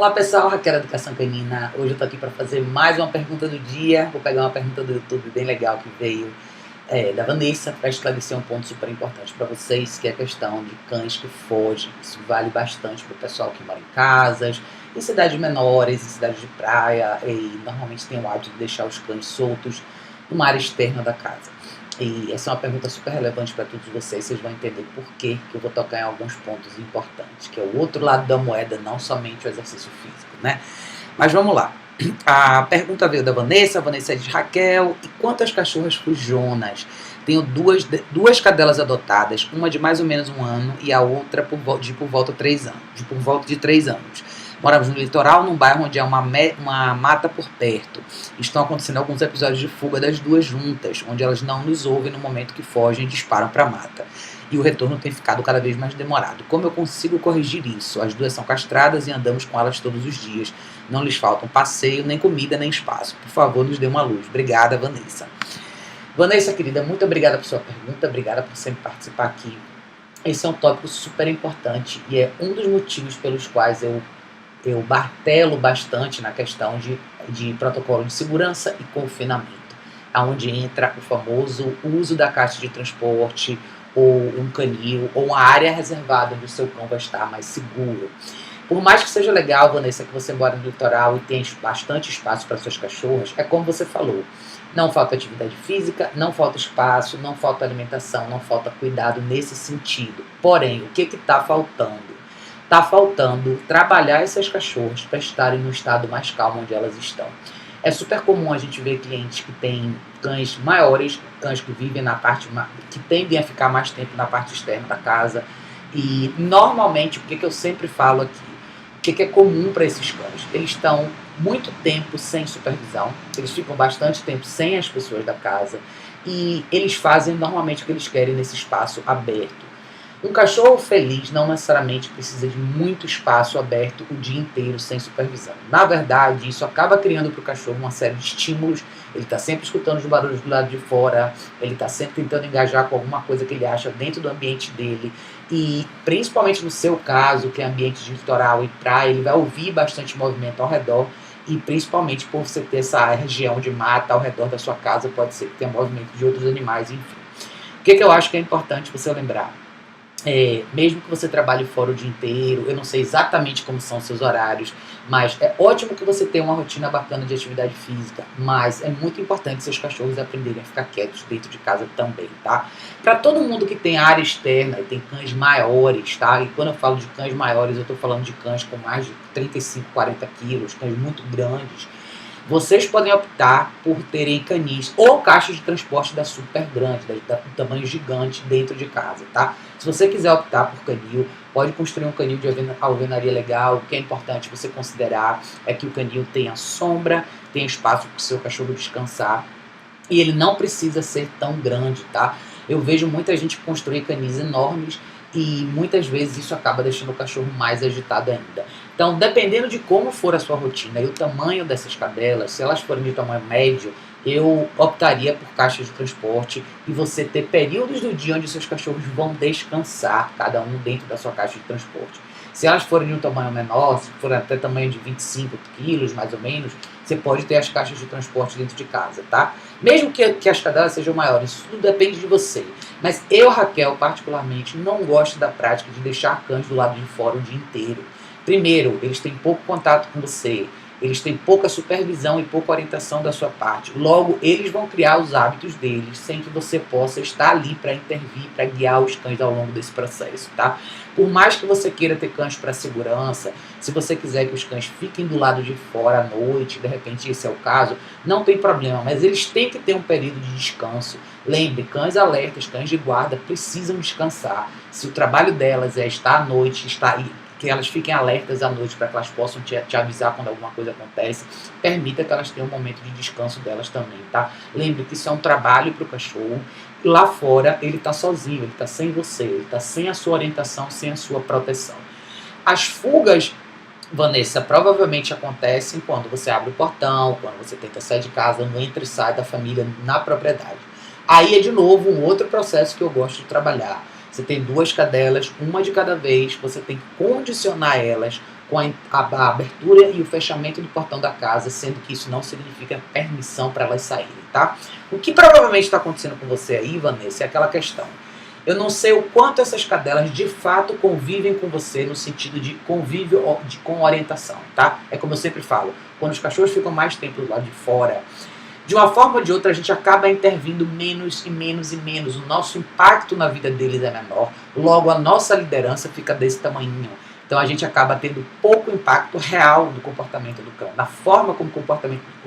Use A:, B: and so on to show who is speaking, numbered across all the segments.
A: Olá pessoal, Raquel da Educação Canina. Hoje eu tô aqui para fazer mais uma pergunta do dia. Vou pegar uma pergunta do YouTube bem legal que veio da Vanessa para esclarecer um ponto super importante para vocês, que é a questão de cães que fogem. Isso vale bastante para o pessoal que mora em casas, em cidades menores, em cidades de praia, e normalmente tem o hábito de deixar os cães soltos numa área externa da casa. E essa é uma pergunta super relevante para todos vocês vão entender por que eu vou tocar em alguns pontos importantes, que é o outro lado da moeda, não somente o exercício físico, né? Mas vamos lá. A pergunta veio da Vanessa, a Vanessa diz: Raquel, e quantas cachorras fujonas? Tenho duas cadelas adotadas, uma de mais ou menos 1 ano e a outra por volta de 3 anos. Moramos no litoral, num bairro onde há uma mata por perto. Estão acontecendo alguns episódios de fuga das duas juntas, onde elas não nos ouvem no momento que fogem e disparam para a mata. E o retorno tem ficado cada vez mais demorado. Como eu consigo corrigir isso? As duas são castradas e andamos com elas todos os dias. Não lhes faltam passeio, nem comida, nem espaço. Por favor, nos dê uma luz. Obrigada, Vanessa. Vanessa, querida, muito obrigada por sua pergunta. Obrigada por sempre participar aqui. Esse é um tópico super importante e é um dos motivos pelos quais eu martelo bastante na questão de protocolo de segurança e confinamento, aonde entra o famoso uso da caixa de transporte, ou um canil, ou uma área reservada onde o seu cão vai estar mais seguro. Por mais que seja legal, Vanessa, que você mora no litoral e tenha bastante espaço para suas cachorras, é como você falou, não falta atividade física, não falta espaço, não falta alimentação, não falta cuidado nesse sentido. Porém, o que está faltando? Está faltando trabalhar essas cachorras para estarem no estado mais calmo onde elas estão. É super comum a gente ver clientes que têm cães maiores, cães que vivem na parte, que tendem a ficar mais tempo na parte externa da casa. E normalmente, o que eu sempre falo aqui, o que é comum para esses cães? Eles estão muito tempo sem supervisão, eles ficam bastante tempo sem as pessoas da casa e eles fazem normalmente o que eles querem nesse espaço aberto. Um cachorro feliz não necessariamente precisa de muito espaço aberto o dia inteiro sem supervisão. Na verdade, isso acaba criando para o cachorro uma série de estímulos. Ele está sempre escutando os barulhos do lado de fora, ele está sempre tentando engajar com alguma coisa que ele acha dentro do ambiente dele. E principalmente no seu caso, que é ambiente de litoral e praia, ele vai ouvir bastante movimento ao redor. E principalmente por você ter essa região de mata ao redor da sua casa, pode ser que tenha movimento de outros animais, enfim. O que eu acho que é importante você lembrar? Mesmo que você trabalhe fora o dia inteiro, eu não sei exatamente como são os seus horários, mas é ótimo que você tenha uma rotina bacana de atividade física, mas é muito importante seus cachorros aprenderem a ficar quietos dentro de casa também, tá? Para todo mundo que tem área externa e tem cães maiores, tá? E quando eu falo de cães maiores, eu tô falando de cães com mais de 35, 40 quilos, cães muito grandes. Vocês podem optar por terem canis ou caixas de transporte da super grande, da tamanho gigante dentro de casa, tá? Se você quiser optar por canil, pode construir um canil de alvenaria legal. O que é importante você considerar é que o canil tenha sombra, tenha espaço para o seu cachorro descansar e ele não precisa ser tão grande, tá? Eu vejo muita gente construir canis enormes e muitas vezes isso acaba deixando o cachorro mais agitado ainda. Então, dependendo de como for a sua rotina e o tamanho dessas cadelas, se elas forem de tamanho médio, eu optaria por caixas de transporte e você ter períodos do dia onde seus cachorros vão descansar, cada um dentro da sua caixa de transporte. Se elas forem de um tamanho menor, se for até tamanho de 25 quilos, mais ou menos, você pode ter as caixas de transporte dentro de casa, tá? Mesmo que as cadelas sejam maiores, isso tudo depende de você. Mas eu, Raquel, particularmente, não gosto da prática de deixar cães do lado de fora o dia inteiro. Primeiro, eles têm pouco contato com você, eles têm pouca supervisão e pouca orientação da sua parte. Logo, eles vão criar os hábitos deles sem que você possa estar ali para intervir, para guiar os cães ao longo desse processo, tá? Por mais que você queira ter cães para segurança, se você quiser que os cães fiquem do lado de fora à noite, de repente esse é o caso, não tem problema, mas eles têm que ter um período de descanso. Lembre, cães alertas, cães de guarda precisam descansar. Se o trabalho delas é estar à noite, que elas fiquem alertas à noite para que elas possam te avisar quando alguma coisa acontece, permita que elas tenham um momento de descanso delas também, tá? Lembre que isso é um trabalho para o cachorro. Lá fora ele está sozinho, ele está sem você, ele está sem a sua orientação, sem a sua proteção. As fugas, Vanessa, provavelmente acontecem quando você abre o portão, quando você tenta sair de casa, não entra e sai da família na propriedade. Aí é de novo um outro processo que eu gosto de trabalhar. Você tem duas cadelas, uma de cada vez, você tem que condicionar elas com a abertura e o fechamento do portão da casa, sendo que isso não significa permissão para elas saírem, tá? O que provavelmente está acontecendo com você aí, Vanessa, é aquela questão. Eu não sei o quanto essas cadelas de fato convivem com você no sentido de convívio com orientação, tá? É como eu sempre falo, quando os cachorros ficam mais tempo do lado de fora, de uma forma ou de outra a gente acaba intervindo menos e menos e menos. O nosso impacto na vida deles é menor, logo a nossa liderança fica desse tamanhinho. Então a gente acaba tendo pouco impacto real do comportamento do cão, na forma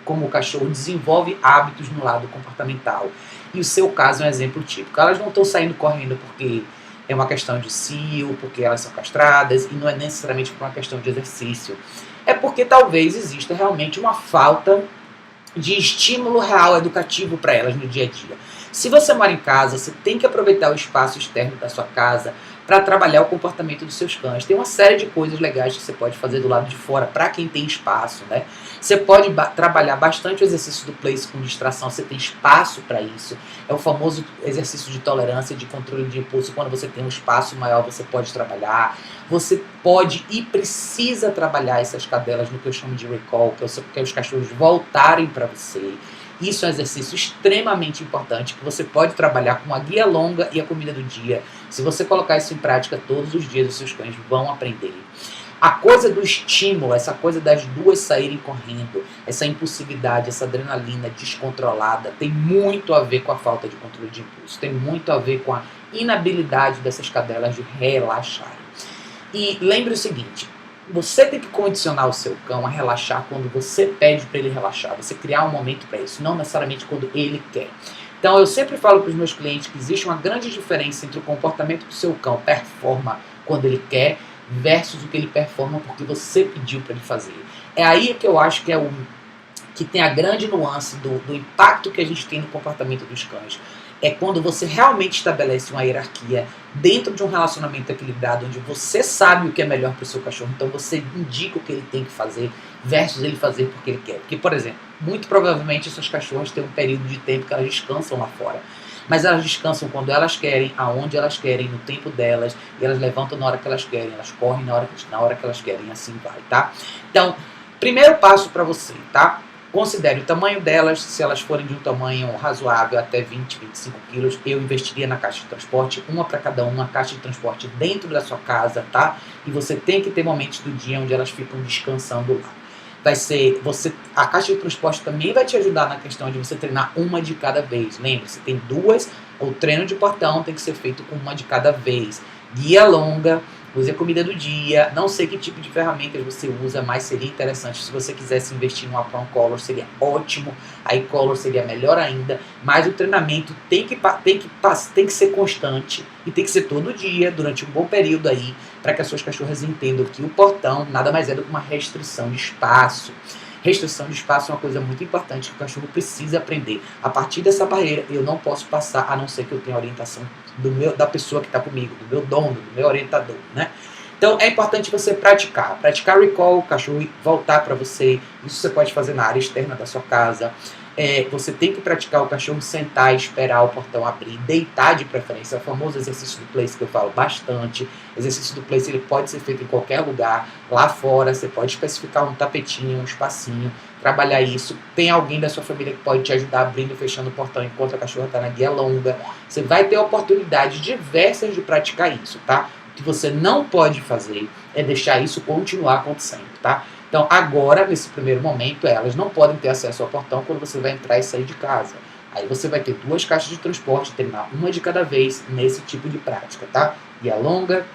A: como o cachorro desenvolve hábitos no lado comportamental. E o seu caso é um exemplo típico. Elas não estão saindo correndo porque é uma questão de cio, porque elas são castradas, e não é necessariamente por uma questão de exercício. É porque talvez exista realmente uma falta de estímulo real educativo para elas no dia a dia. Se você mora em casa, você tem que aproveitar o espaço externo da sua casa para trabalhar o comportamento dos seus cães. Tem uma série de coisas legais que você pode fazer do lado de fora, para quem tem espaço, né? Você pode trabalhar bastante o exercício do place com distração, você tem espaço para isso. É o famoso exercício de tolerância, de controle de impulso. Quando você tem um espaço maior, você pode trabalhar. Você pode e precisa trabalhar essas cadelas no que eu chamo de recall, que é os cachorros voltarem para você. Isso é um exercício extremamente importante que você pode trabalhar com a guia longa e a comida do dia. Se você colocar isso em prática todos os dias, os seus cães vão aprender. A coisa do estímulo, essa coisa das duas saírem correndo, essa impulsividade, essa adrenalina descontrolada, tem muito a ver com a falta de controle de impulso, tem muito a ver com a inabilidade dessas cadelas de relaxarem. E lembre o seguinte, você tem que condicionar o seu cão a relaxar quando você pede para ele relaxar, você criar um momento para isso, não necessariamente quando ele quer. Então eu sempre falo para os meus clientes que existe uma grande diferença entre o comportamento que o seu cão performa quando ele quer versus o que ele performa porque você pediu para ele fazer. É aí que eu acho que que tem a grande nuance do impacto que a gente tem no comportamento dos cães. É quando você realmente estabelece uma hierarquia dentro de um relacionamento equilibrado, onde você sabe o que é melhor para o seu cachorro, então você indica o que ele tem que fazer, versus ele fazer porque ele quer. Porque, por exemplo, muito provavelmente essas cachorras têm um período de tempo que elas descansam lá fora. Mas elas descansam quando elas querem, aonde elas querem, no tempo delas, e elas levantam na hora que elas querem, elas correm na hora que elas querem, assim vai, tá? Então, primeiro passo para você, tá? Considere o tamanho delas, se elas forem de um tamanho razoável, até 20, 25 quilos, eu investiria na caixa de transporte, uma para cada uma caixa de transporte dentro da sua casa, tá? E você tem que ter momentos do dia onde elas ficam descansando lá. A caixa de transporte também vai te ajudar na questão de você treinar uma de cada vez. Lembre-se, tem duas, o treino de portão tem que ser feito com uma de cada vez. Guia longa, use a comida do dia, não sei que tipo de ferramentas você usa, mas seria interessante se você quisesse investir numa Prong Collar, seria ótimo, a E-Collar seria melhor ainda, mas o treinamento tem que ser constante e tem que ser todo dia, durante um bom período aí, para que as suas cachorras entendam que o portão nada mais é do que uma restrição de espaço. Restrição de espaço é uma coisa muito importante que o cachorro precisa aprender. A partir dessa barreira, eu não posso passar, a não ser que eu tenha orientação da pessoa que está comigo, do meu dono, do meu orientador, né? Então é importante você praticar recall, o cachorro voltar para você. Isso você pode fazer na área externa da sua casa. Você tem que praticar o cachorro sentar e esperar o portão abrir, deitar de preferência, é o famoso exercício do place que eu falo bastante. Exercício do place ele pode ser feito em qualquer lugar, lá fora você pode especificar um tapetinho, um espacinho, trabalhar isso. Tem alguém da sua família que pode te ajudar abrindo e fechando o portão enquanto a cachorra está na guia longa. Você vai ter oportunidades diversas de praticar isso, tá? O que você não pode fazer é deixar isso continuar acontecendo, tá? Então, agora, nesse primeiro momento, elas não podem ter acesso ao portão quando você vai entrar e sair de casa. Aí você vai ter duas caixas de transporte, treinar uma de cada vez nesse tipo de prática, tá? Guia longa,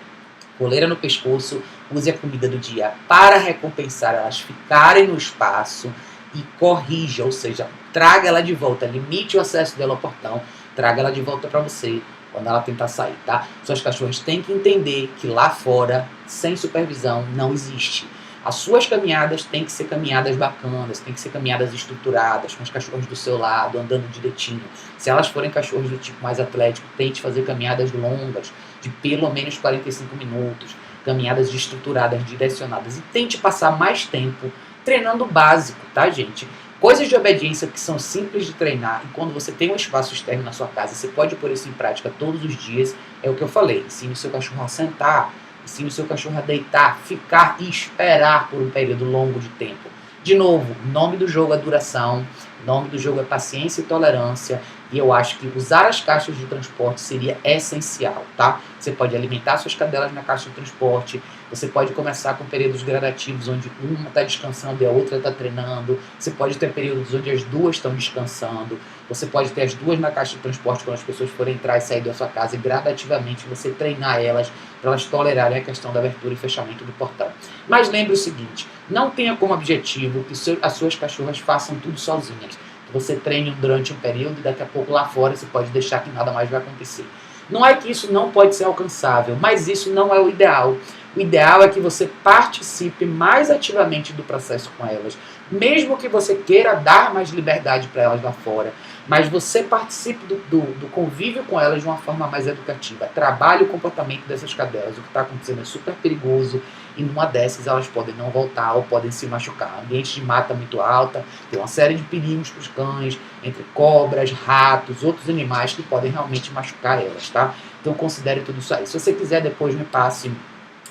A: coleira no pescoço, use a comida do dia para recompensar elas ficarem no espaço e corrija, ou seja, traga ela de volta, limite o acesso dela ao portão, traga ela de volta para você quando ela tentar sair, tá? Suas cachorras têm que entender que lá fora, sem supervisão, não existe. As suas caminhadas têm que ser caminhadas bacanas, têm que ser caminhadas estruturadas, com os cachorros do seu lado, andando direitinho. Se elas forem cachorros do tipo mais atlético, tente fazer caminhadas longas, de pelo menos 45 minutos, caminhadas estruturadas, direcionadas. E tente passar mais tempo treinando o básico, tá, gente? Coisas de obediência que são simples de treinar, e quando você tem um espaço externo na sua casa, você pode pôr isso em prática todos os dias, é o que eu falei. Ensine o seu cachorro a sentar, Ensine o seu cachorro a deitar, ficar e esperar por um período longo de tempo. De novo, o nome do jogo é duração, o nome do jogo é paciência e tolerância, e eu acho que usar as caixas de transporte seria essencial, tá? Você pode alimentar suas cadelas na caixa de transporte, você pode começar com períodos gradativos, onde uma está descansando e a outra está treinando, você pode ter períodos onde as duas estão descansando, você pode ter as duas na caixa de transporte quando as pessoas forem entrar e sair da sua casa, e gradativamente você treinar elas, para elas tolerarem a questão da abertura e fechamento do portão. Mas lembre o seguinte, não tenha como objetivo que as suas cachorras façam tudo sozinhas. Que você treine durante um período e daqui a pouco lá fora você pode deixar que nada mais vai acontecer. Não é que isso não pode ser alcançável, mas isso não é o ideal. O ideal é que você participe mais ativamente do processo com elas, mesmo que você queira dar mais liberdade para elas lá fora, mas você participe do convívio com elas de uma forma mais educativa. Trabalhe o comportamento dessas cadelas. O que está acontecendo é super perigoso e numa dessas elas podem não voltar ou podem se machucar. Ambiente de mata muito alta, tem uma série de perigos para os cães, entre cobras, ratos, outros animais que podem realmente machucar elas, tá? Então considere tudo isso aí. Se você quiser, depois me passe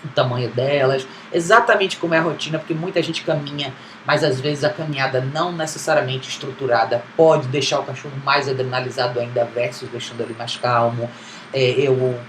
A: o tamanho delas, exatamente como é a rotina, porque muita gente caminha, mas às vezes a caminhada não necessariamente estruturada pode deixar o cachorro mais adrenalizado ainda versus deixando ele mais calmo.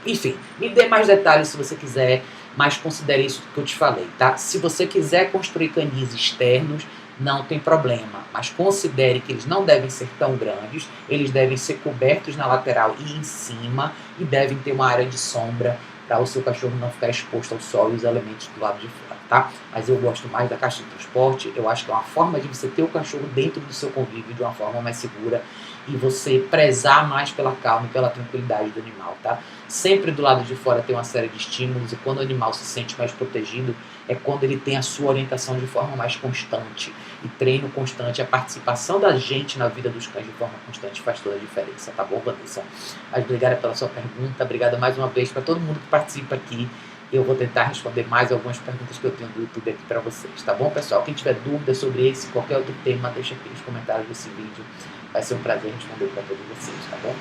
A: Enfim, me dê mais detalhes se você quiser, mas considere isso que eu te falei, tá? Se você quiser construir canis externos, não tem problema, mas considere que eles não devem ser tão grandes, eles devem ser cobertos na lateral e em cima, e devem ter uma área de sombra para o seu cachorro não ficar exposto ao sol e os elementos do lado de fora, tá? Mas eu gosto mais da caixa de transporte, eu acho que é uma forma de você ter o cachorro dentro do seu convívio de uma forma mais segura e você prezar mais pela calma e pela tranquilidade do animal, tá? Sempre do lado de fora tem uma série de estímulos e quando o animal se sente mais protegido é quando ele tem a sua orientação de forma mais constante. E treino constante, a participação da gente na vida dos cães de forma constante faz toda a diferença, tá bom, Vanessa? Mas obrigada pela sua pergunta, obrigada mais uma vez para todo mundo que participa aqui. Eu vou tentar responder mais algumas perguntas que eu tenho do YouTube aqui para vocês, tá bom, pessoal? Quem tiver dúvidas sobre esse e qualquer outro tema, deixa aqui nos comentários desse vídeo. Vai ser um prazer responder para todos vocês, tá bom?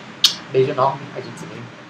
A: Beijo enorme, a gente se vê em breve.